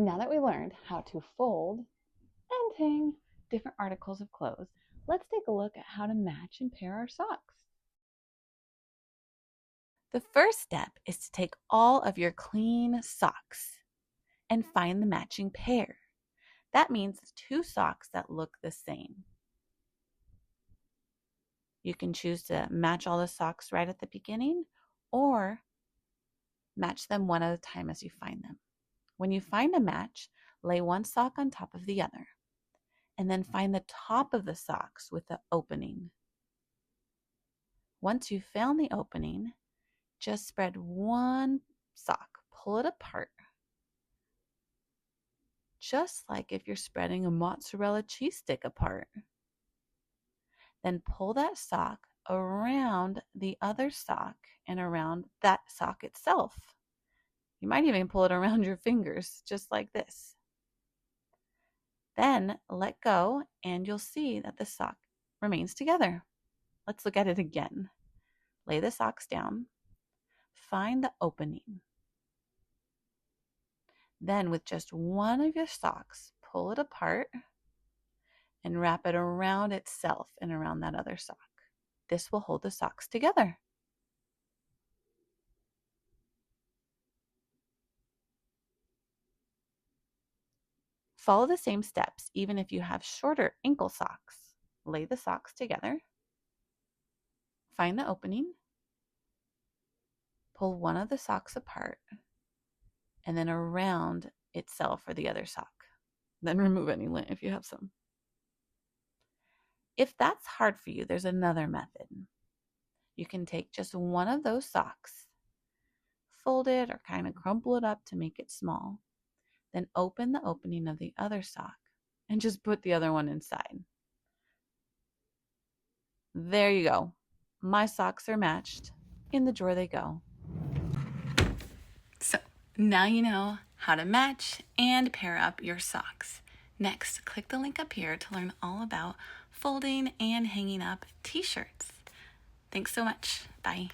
now that we learned how to fold and hang different articles of clothes, let's take a look at how to match and pair our socks. The first step is to take all of your clean socks and find the matching pair. That means 2 socks that look the same. You can choose to match all the socks right at the beginning or match them one at a time as you find them. When you find a match, lay one sock on top of the other, and then find the top of the socks with the opening. Once you've found the opening, just spread one sock, pull it apart, just like if you're spreading a mozzarella cheese stick apart. Then pull that sock around the other sock and around that sock itself. You might even pull it around your fingers, just like this. Then let go and you'll see that the sock remains together. Let's look at it again. Lay the socks down. Find the opening. Then with just one of your socks, pull it apart and wrap it around itself and around that other sock. This will hold the socks together. Follow the same steps even if you have shorter ankle socks. Lay the socks together. Find the opening. Pull one of the socks apart and then around itself for the other sock. Then remove any lint if you have some. If that's hard for you, there's another method. You can take just one of those socks, fold it or kind of crumple it up to make it small, then open the opening of the other sock and just put the other one inside. There you go. My socks are matched. In the drawer they go. So now you know how to match and pair up your socks. Next, click the link up here to learn all about folding and hanging up t-shirts. Thanks so much. Bye.